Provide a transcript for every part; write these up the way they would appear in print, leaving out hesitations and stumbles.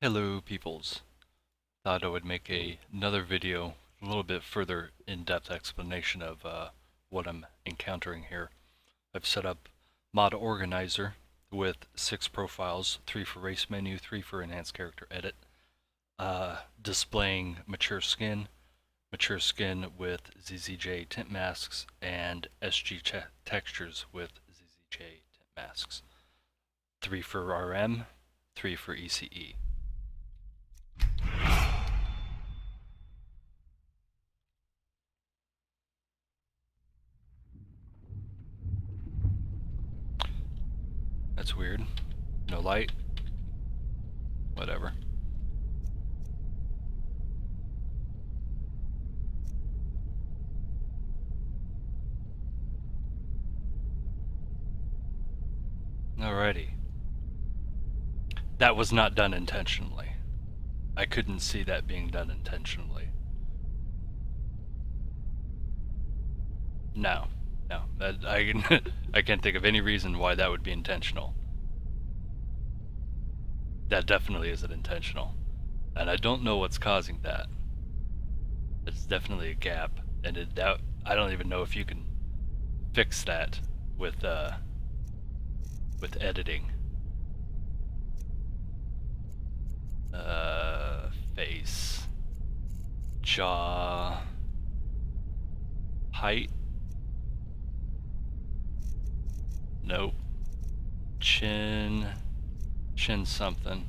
Hello peoples. Thought I would make another video, a little bit further in-depth explanation of what I'm encountering here. I've set up Mod Organizer with 6 profiles, 3 for RaceMenu, 3 for Enhanced Character Edit, displaying mature skin with ZZJ tint masks, and SG textures with ZZJ tint masks. 3 for RM, 3 for ECE. That's weird. No light. Whatever. Alrighty. That was not done intentionally. I couldn't see that being done intentionally. No. No. I can't think of any reason why that would be intentional. That definitely isn't intentional. And I don't know what's causing that. It's definitely a gap. And I don't even know if you can fix that with editing. Face. Jaw. Height. Nope. Chin something.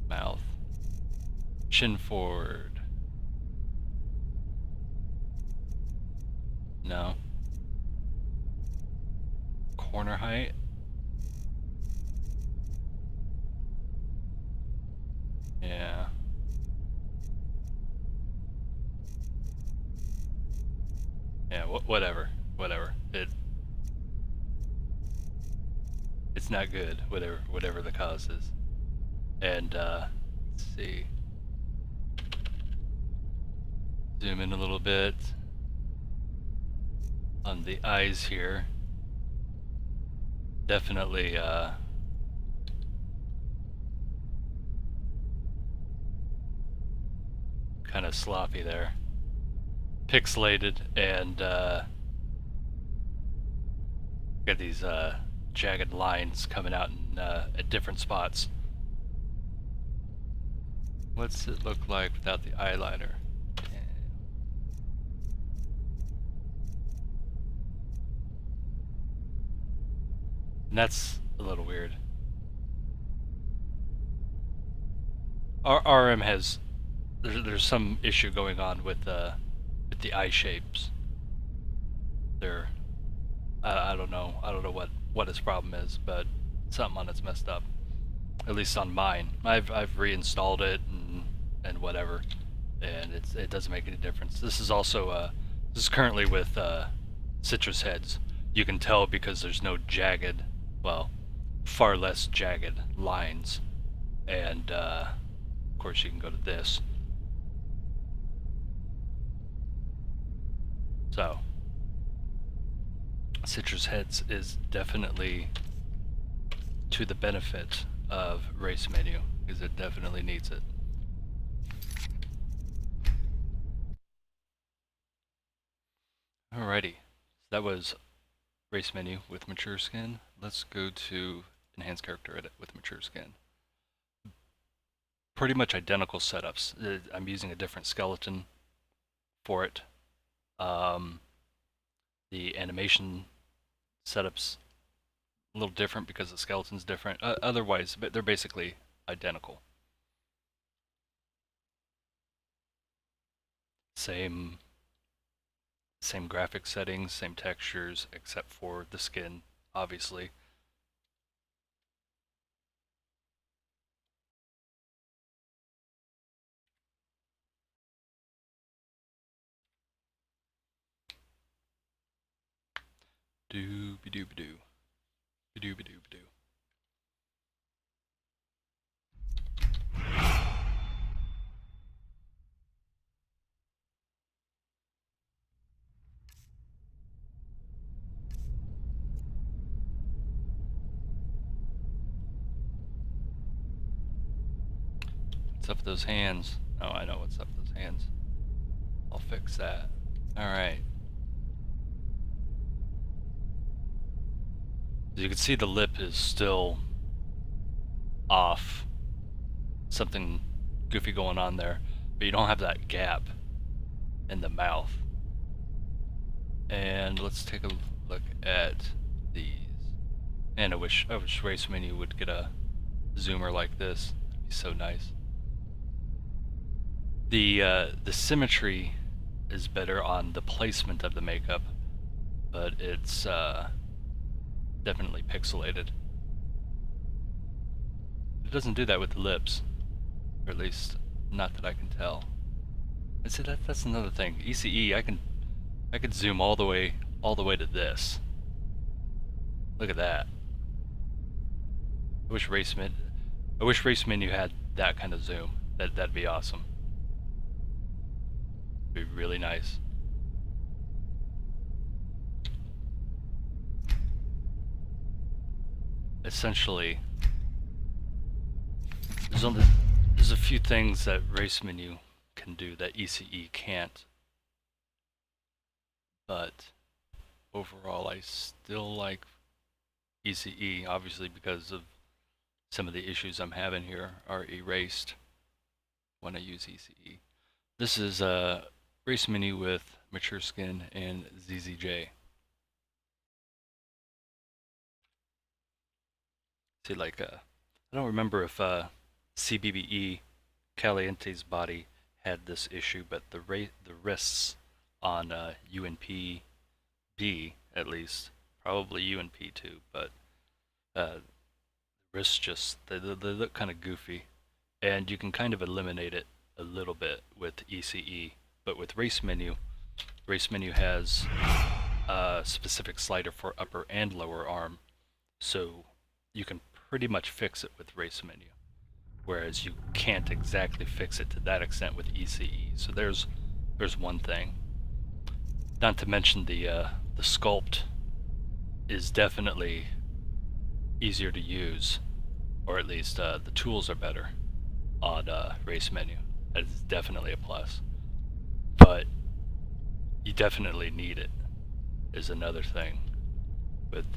Mouth. Chin forward. No. Corner height. Yeah. Yeah, whatever. It's not good, whatever the cause is. And let's see. Zoom in a little bit on the eyes here. Definitely kind of sloppy there. Pixelated, and got these jagged lines coming out in, at different spots. What's it look like without the eyeliner? And that's a little weird. Our RM has there's some issue going on with the eye shapes. They're I don't know what his problem is, but something on it's messed up. At least on mine. I've reinstalled it and whatever, and it doesn't make any difference. This is also this is currently with citrus heads. You can tell because there's no jagged, well, far less jagged lines, and of course you can go to this. So citrus heads is definitely to the benefit of RaceMenu, because it definitely needs it. Alrighty, that was RaceMenu with mature skin. Let's go to Enhanced Character Edit with mature skin. Pretty much identical setups. I'm using a different skeleton for it. The animation setups a little different because the skeleton's different. Otherwise, they're basically identical. Same graphic settings, same textures, except for the skin, obviously. Doo-ba-doo-ba-doo. Ba-doo-ba-doo-ba-doo. What's up with those hands? Oh, I know what's up with those hands. I'll fix that. Alright. As you can see, the lip is still off. Something goofy going on there, but you don't have that gap in the mouth. And let's take a look at these. And I wish RaceMenu would get a zoomer like this. It'd be so nice. The symmetry is better on the placement of the makeup, but it's definitely pixelated. It doesn't do that with the lips, or at least not that I can tell. And see, that's another thing. ECE, I could zoom all the way to this. Look at that. I wish RaceMenu had that kind of zoom. That'd be awesome. It'd be really nice. Essentially, there's a few things that RaceMenu can do that ECE can't. But overall, I still like ECE, obviously, because of some of the issues I'm having here are erased when I use ECE. This is RaceMenu with Mature Skin and ZZJ. See, like, I don't remember if CBBE Caliente's body had this issue, but the wrists on UNP B, at least, probably UNP too, but wrists just, they look kind of goofy, and you can kind of eliminate it a little bit with ECE, but with RaceMenu has a specific slider for upper and lower arm, so you can pretty much fix it with RaceMenu, whereas you can't exactly fix it to that extent with ECE. So there's one thing. Not to mention the sculpt is definitely easier to use, or at least the tools are better on RaceMenu. That is definitely a plus. But you definitely need it, is another thing with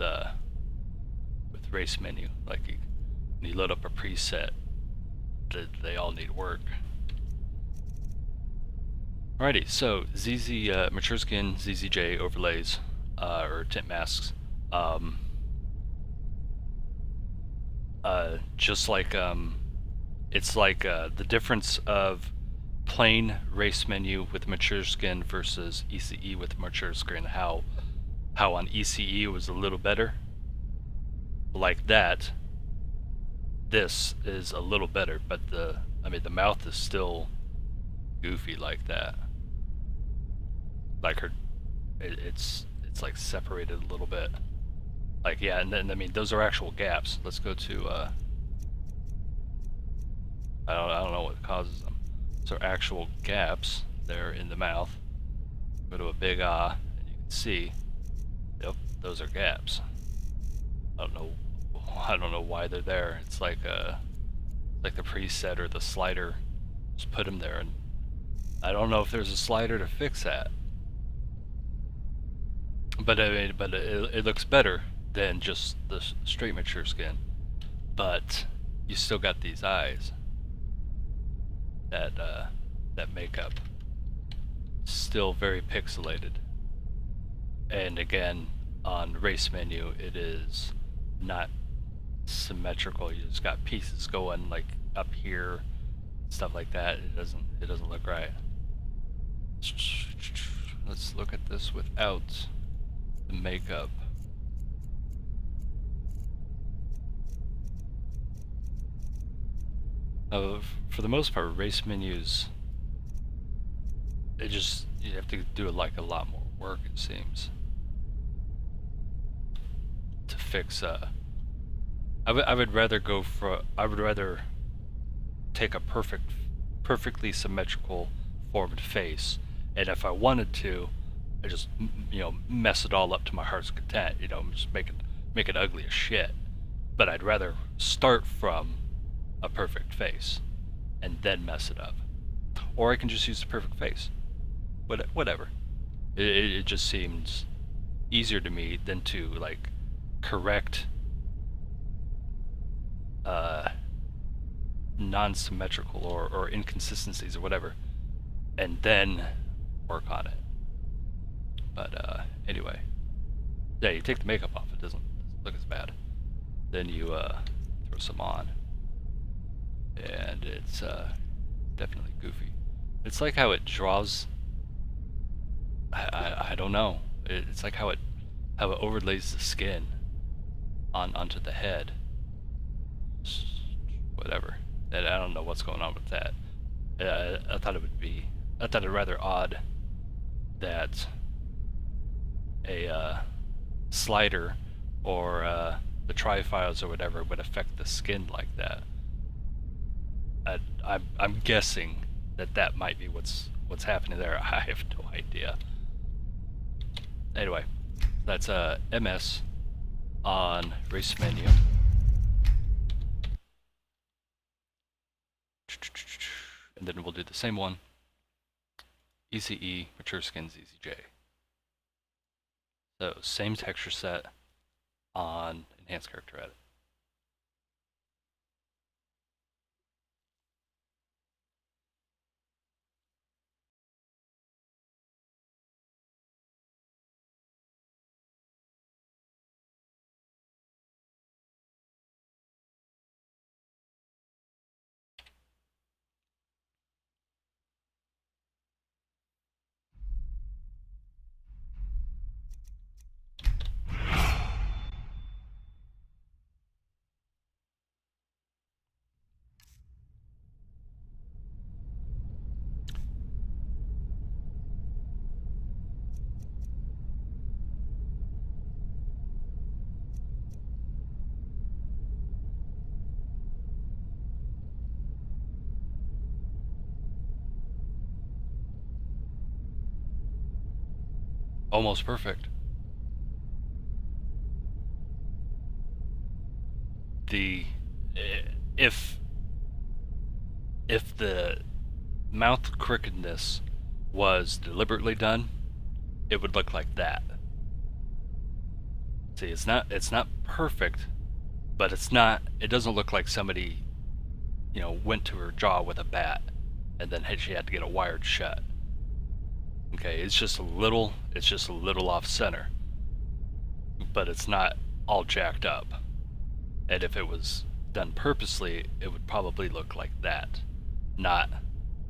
RaceMenu. Like when you load up a preset, they all need work. Alrighty, so Mature Skin ZZJ overlays, or tint masks. Just like it's like the difference of plain RaceMenu with Mature Skin versus ECE with Mature Skin. How on ECE was a little better. Like that, this is a little better, but the mouth is still goofy like that. Like it's like separated a little bit. Like, yeah, and then those are actual gaps. Let's go to I don't know what causes them. So actual gaps there in the mouth. Go to a big and you can see, yep, those are gaps. I don't know why they're there. It's like the preset or the slider just put them there, and I don't know if there's a slider to fix that. But it looks better than just the straight Mature Skin. But you still got these eyes. That makeup still very pixelated. And again, on RaceMenu, it is not symmetrical. You just got pieces going like up here, stuff like that. It doesn't look right. Let's look at this without the makeup. For the most part, RaceMenu's, you have to do like a lot more work, it seems, to fix. I would rather take a perfectly symmetrical formed face, and if I wanted to, I just mess it all up to my heart's content. Just make it ugly as shit. But I'd rather start from a perfect face. and then mess it up. Or I can just use the perfect face. Whatever. It just seems easier to me than to like correct non-symmetrical or inconsistencies or whatever, and then work on it. But anyway, yeah, you take the makeup off, it doesn't look as bad. Then you throw some on, and it's definitely goofy. It's like how it draws. I don't know. It's like how it overlays the skin onto the head. Whatever. And I don't know what's going on with that. I thought it would be. I thought it rather odd that a slider or the tri-files or whatever would affect the skin like that. I'm guessing that might be what's happening there. I have no idea. Anyway, that's MS on RaceMenu. And then we'll do the same one. ECE, Mature Skins, EZJ. So same texture set on Enhanced Character Edit. Almost perfect. The if the mouth crookedness was deliberately done, it would look like that. See, it's not perfect, but it doesn't look like somebody, went to her jaw with a bat and then she had to get it wired shut. Okay, it's just a little off center, but it's not all jacked up. And if it was done purposely, it would probably look like that, not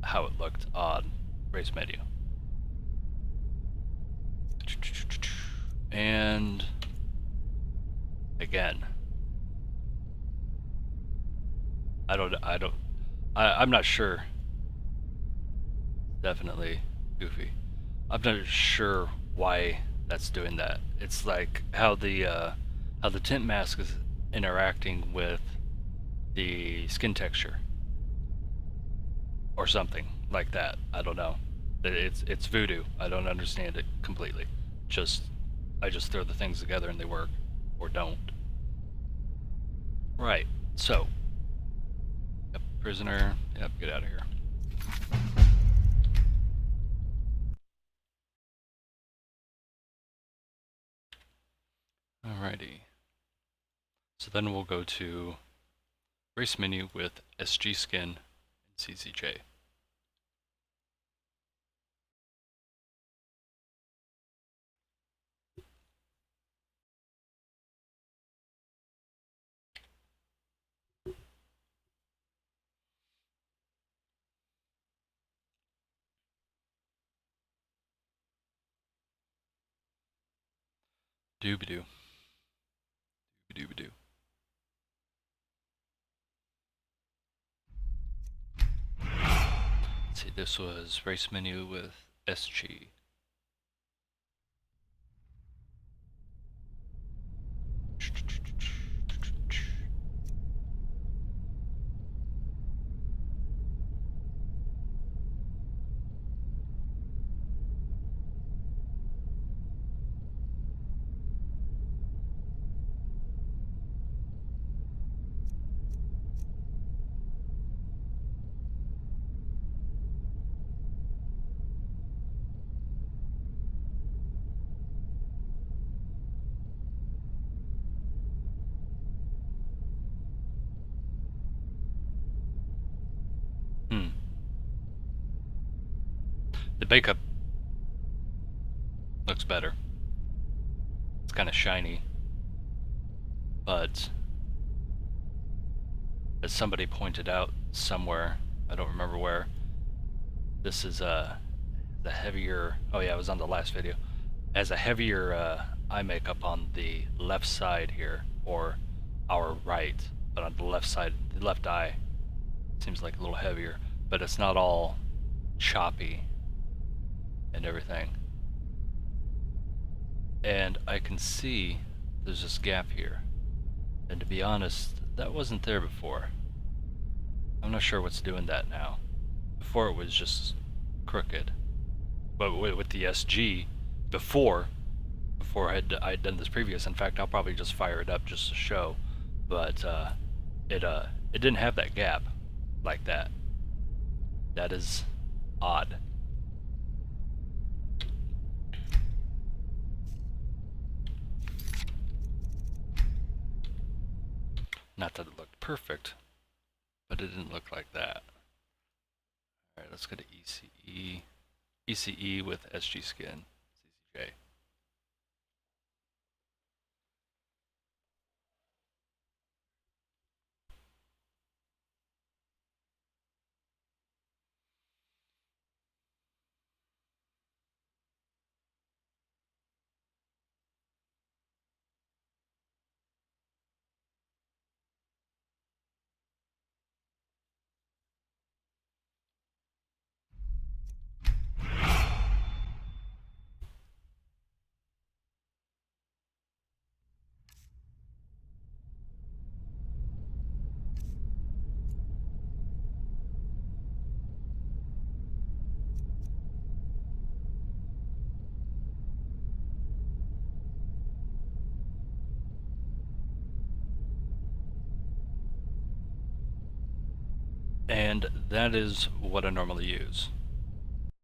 how it looked on RaceMenu. And again, I'm not sure. Definitely goofy. I'm not sure why that's doing that. It's like how the tint mask is interacting with the skin texture or something like that. I don't know. It's voodoo. I don't understand it completely. I just throw the things together and they work, or don't. Right. So, yep, prisoner. Yep, get out of here. Alrighty. So then we'll go to RaceMenu with SG Skin and CCJ. Doobadoo. Doobadoo. Let's see, this was RaceMenu with SG. The makeup looks better. It's kind of shiny, but as somebody pointed out somewhere, I don't remember where, this is the heavier. Oh yeah, it was on the last video. Has a heavier eye makeup on the left side here, or our right, but on the left side, the left eye seems like a little heavier, but it's not all choppy and everything. And I can see there's this gap here, and to be honest, that wasn't there before. I'm not sure what's doing that now. Before it was just crooked, but with the SG, before I'd done this previous. In fact, I'll probably just fire it up just to show, but it didn't have that gap like that. That is odd. Not that it looked perfect, but it didn't look like that. All right, let's go to ECE. ECE with SG skin. CCJ. And that is what I normally use.